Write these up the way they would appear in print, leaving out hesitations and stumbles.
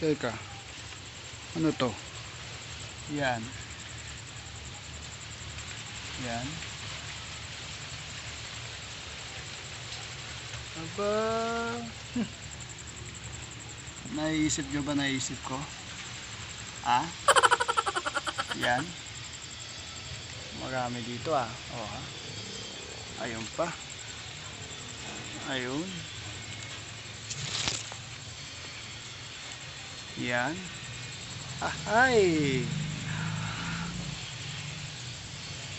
Teka, ano to? Yan. Yan. Aba. Naisip nyo ba naisip ko? Ah? Yan. Marami dito ah. Oh, ha? Ayun pa. Ayun. Yan. Ay.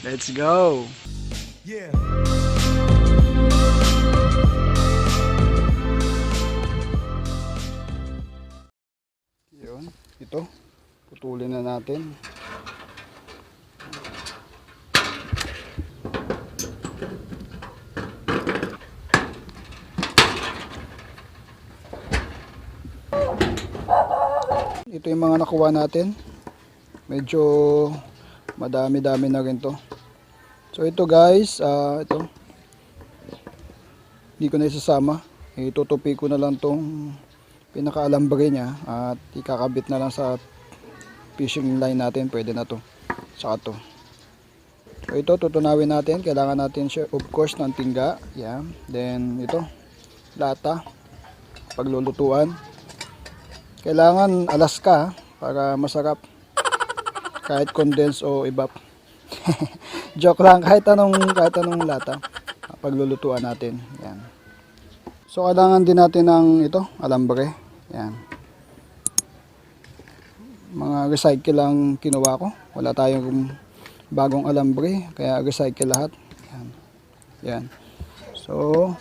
Let's go. Yeah. Yun. Ito. Putulin na natin. Ito yung mga nakuha natin. Medyo madami-dami na rin to. So ito guys, ito. Hindi ko na isasama. Itutupi ko na lang tong pinaka-alambre niya at ikakabit na lang sa fishing line natin. Pwede na to. Saka to. So ito tutunawin natin. Kailangan natin siya of course ng tingga. Yeah. Then ito, lata. Paglulutuan. Kailangan Alaska para masarap. Kahit condense o evap. Joke lang, kahit anong lata paglulutuan natin. Yan. So kailangan din natin ng ito, alambre. Yan. Mga recycle lang kinuha ko. Wala tayong bagong alambre, kaya recycle lahat. Yan. Yan. So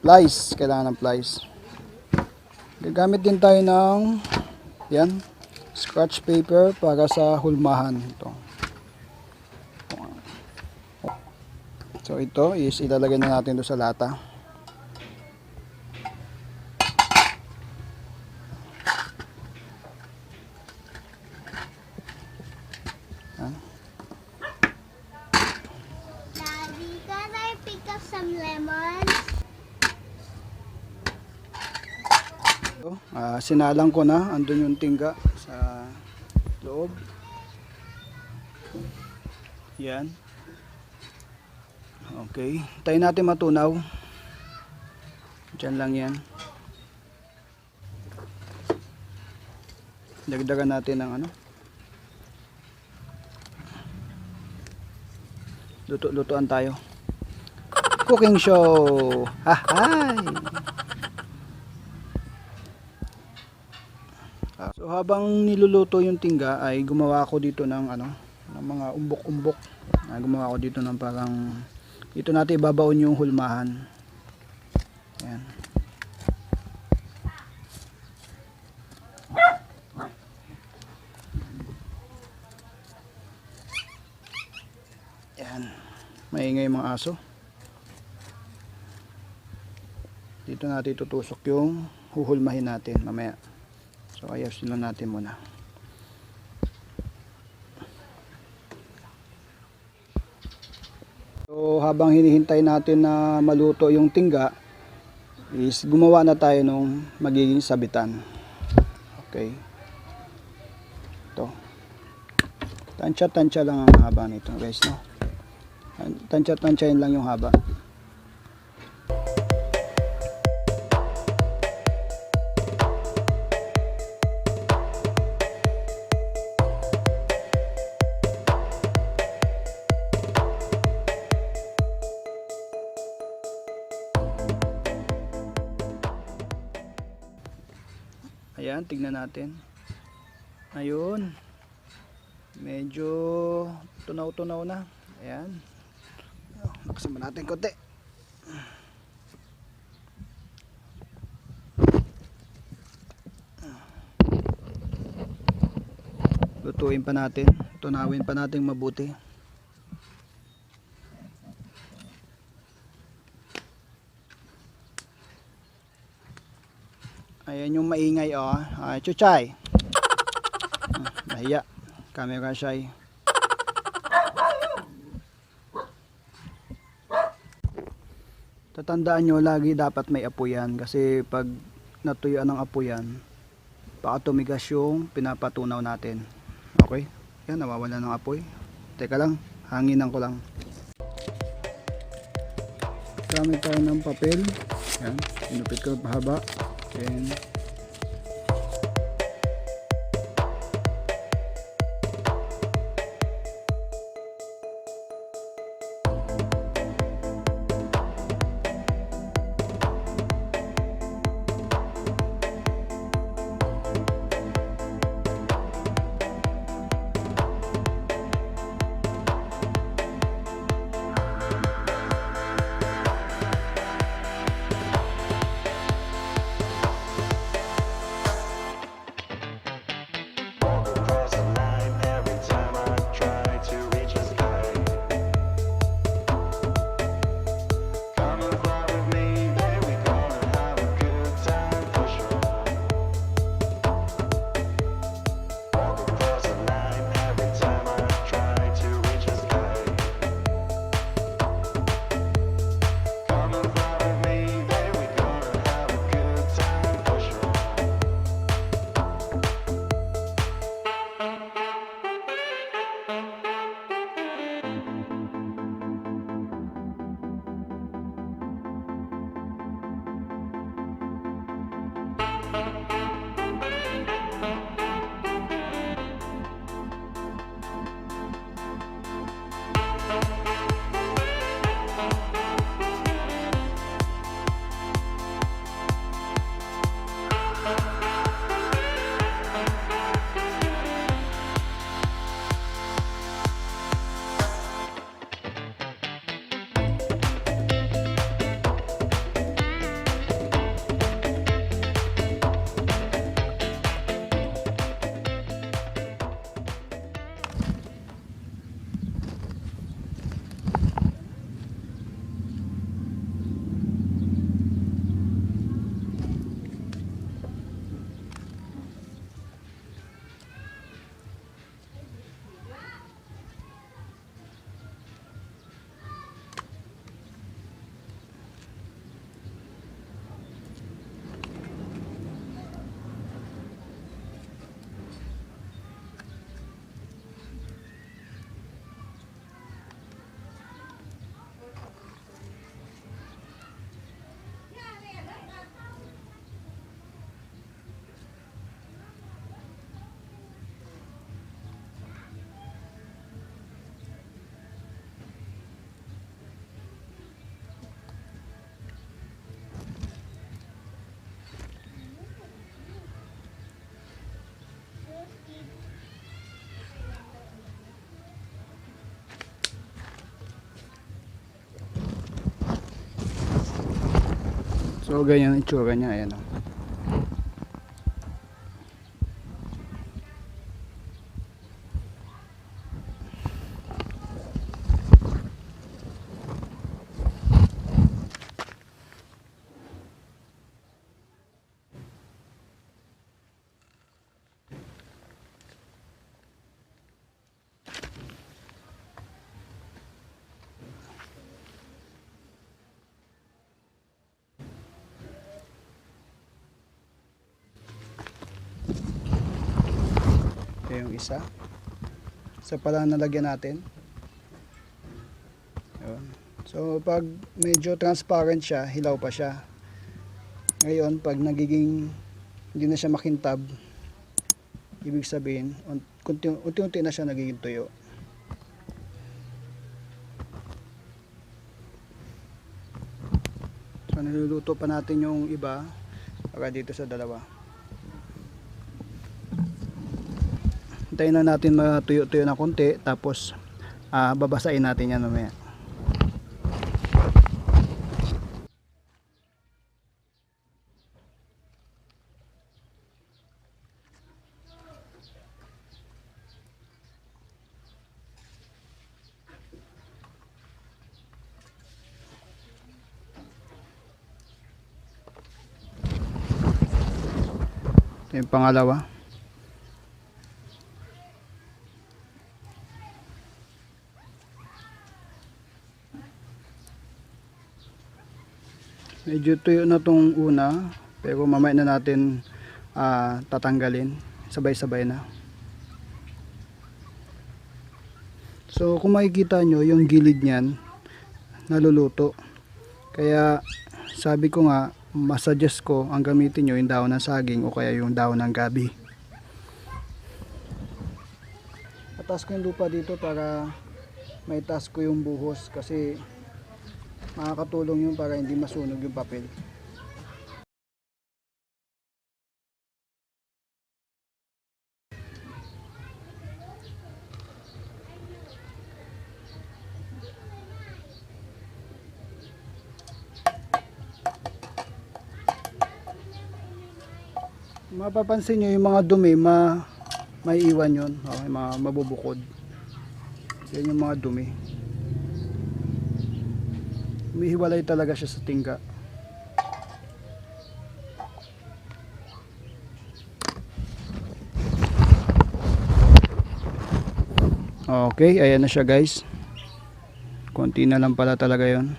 plies, kailangan ng plies. Gagamit din tayo ng yan, scratch paper para sa hulmahan ito. So ito is ilalagay na natin doon sa lata. Daddy, can I pick up some lemons? So, sinalang ko na, andun yung tingga sa loob. Yan. Okay, tayo natin matunaw. Diyan lang yan. Dagdagan natin ng ano. Luto-lutuan tayo. Cooking show. Hi. So habang niluluto yung tingga ay gumawa ako dito ng ano, ng mga umbok-umbok. Gumawa ako dito ng parang dito natin ibabaon yung hulmahan. Yan. Yan. Maingay yung mga aso. Dito natin tutusok yung huhulmahin natin mamaya. So ayusin lang natin muna. So habang hinihintay natin na maluto yung tingga is gumawa na tayo nung magiging sabitan. Okay. Ito. Tansya-tansya lang ang haba nito guys, no? Tansya-tansyahin lang yung haba. Ayan, tignan natin. Ayun. Medyo tunaw-tunaw na. Ayan. Nakasama natin konti. Lutuin pa natin. Tunawin pa natin mabuti. Ayan yung maingay oh. Chuchay. Nahiya. Camera shy. Tatandaan nyo lagi dapat may apoy yan kasi pag natuyuan ng apoy yan baka tumigas yung pinapatunaw natin. Okay, yan, nawawala ng apoy. Teka lang, hanginan ko lang. Gamit tayo ng papel. Yan, inupit ko pahaba. Then so ganyan ang itsura niya, ayan o. Yung isa pala nalagyan natin. Yun. So pag medyo transparent siya, hilaw pa siya. Ngayon pag nagiging hindi na siya makintab, ibig sabihin unti-unti na siya nagiging tuyo. So niluluto pa natin yung iba para dito sa dalawa. Hintayin na natin matuyo-tuyo na konti, tapos babasain natin yan mamaya. Ito yung pangalawa. Medyo tuyo na tong una, pero mamaya na natin tatanggalin sabay-sabay na. So kung makikita nyo yung gilid niyan naluluto, kaya sabi ko nga masuggest ko ang gamitin nyo yung dahon ng saging o kaya yung dahon ng gabi. Atas ko yung lupa dito para may taas ko yung buhos kasi makakatulong yun para hindi masunog yung papel. Mapapansin nyo yung mga dumi may iwan yun, okay, mga mabubukod. Yan yung mga dumi. Umihiwalay talaga siya sa tingga. Okay, ayan na siya guys. Konti na lang pala talaga yon.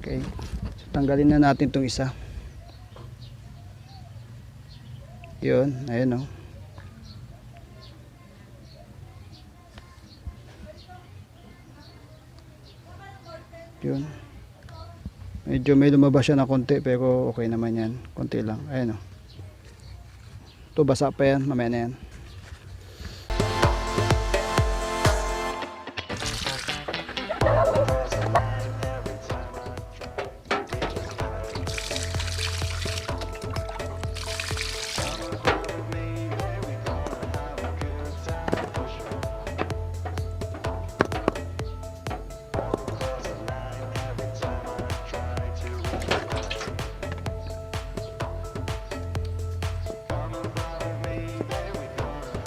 Okay, so, tanggalin na natin itong isa. Yun, ayan o. Yun. Medyo may lumabas siya na konti pero okay naman yan. Konti lang. Ayan o. Ito basa pa yan. Mamaya na yan.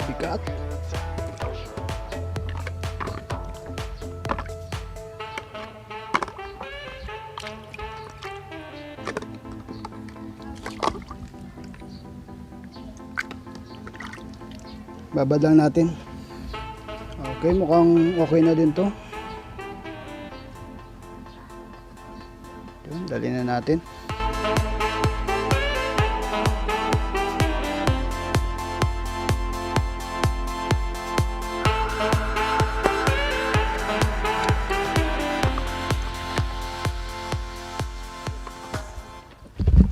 Bigat. Babad lang natin. Okay, mukhang okay na din to. Yun, dali na natin.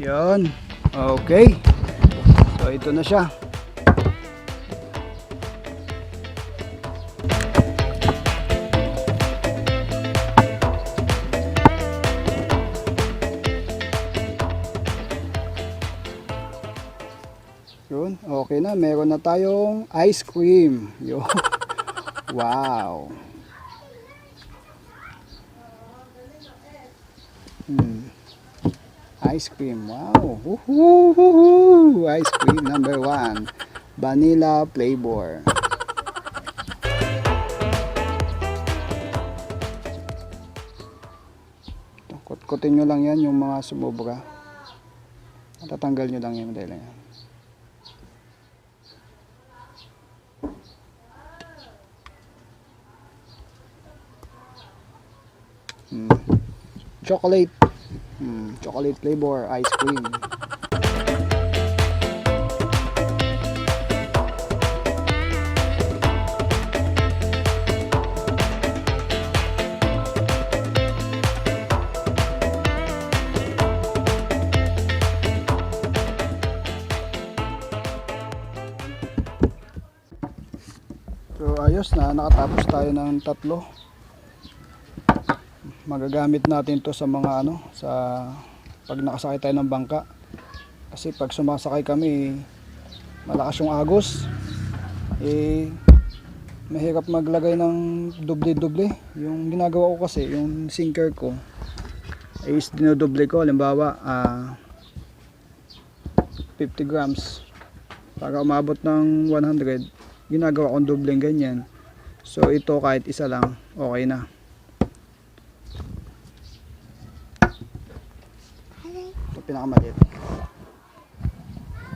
Yun. Okay. So ito na siya. Yun. Okay na. Meron na tayong ice cream. Yun. Wow. Ice cream, wow. Woohoo! Ice cream number 1, vanilla flavor. Kutkutin nyo lang yan yung mga sumobra. Tatanggal nyo lang yan dahil yan. Chocolate. Chocolate flavor ice cream. So ayos na, nakatapos tayo ng 3. Magagamit natin to sa mga sa pag nakasakay tayo ng bangka, kasi pag sumasakay kami malakas yung agos, mahirap maglagay ng doble-doble. Yung ginagawa ko kasi, yung sinker ko is dinodoble ko. Halimbawa 50 grams para umabot ng 100, ginagawa kong dobleng ganyan. So ito kahit isa lang okay na. Pinakamaliit.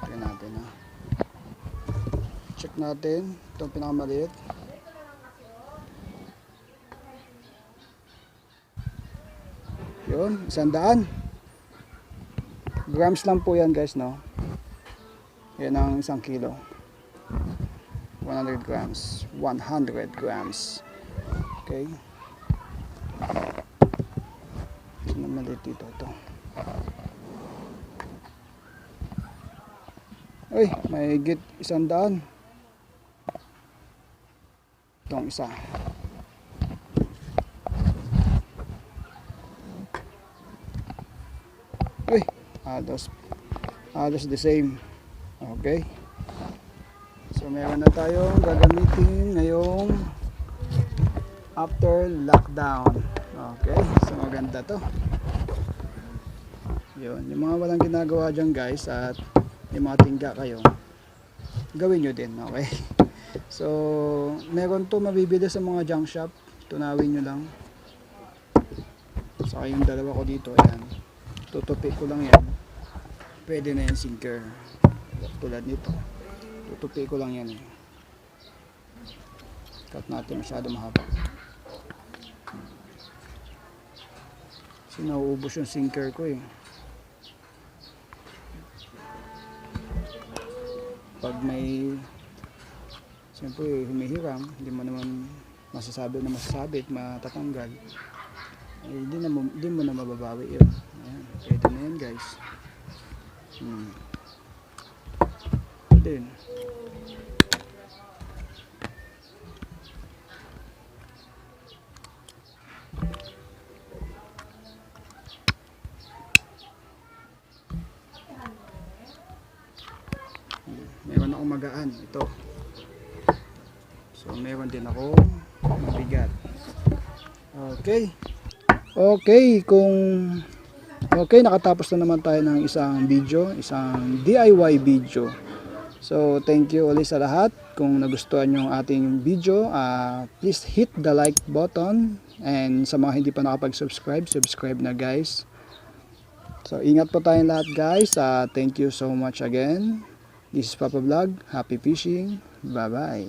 Check natin check natin itong pinakamaliit. Yun, 100 grams lang po yan guys, no? Yan ang 1 kilo. 100 grams. 100 grams. Okay. Sino maliit dito? Ito. Uy, may higit 100. Itong isa. Uy, halos the same. Okay. So meron na tayong gagamitin ngayong after lockdown. Okay, so maganda to. Yun, yung mga walang ginagawa dyan guys at yung mga tingga kayo, gawin nyo din, okay? So, meron to mabibili sa mga junk shop. Tunawin nyo lang. Saka yung dalawa ko dito, ayan. Tutupi ko lang yan. Pwede na yung sinker. Tulad nito. Tutupi ko lang yan eh. Cut natin masyado mahaba. Kasi nauubos yung sinker ko eh. Pag may siyempre humihiram, hindi mo naman masasabi na masasabit, matatanggal, eh, hindi mo na mababawi yun. Ayan, pwede na yan guys. Then meron akong magaan ito, so meron din ako mabigat. Okay, nakatapos na naman tayo ng isang video, isang DIY video. So thank you ulit sa lahat. Kung nagustuhan nyo ang ating video, please hit the like button, and sa mga hindi pa nakapag-subscribe, subscribe na guys. So ingat po tayong lahat guys. Thank you so much again. This is Papa Vlog. Happy fishing. Bye bye.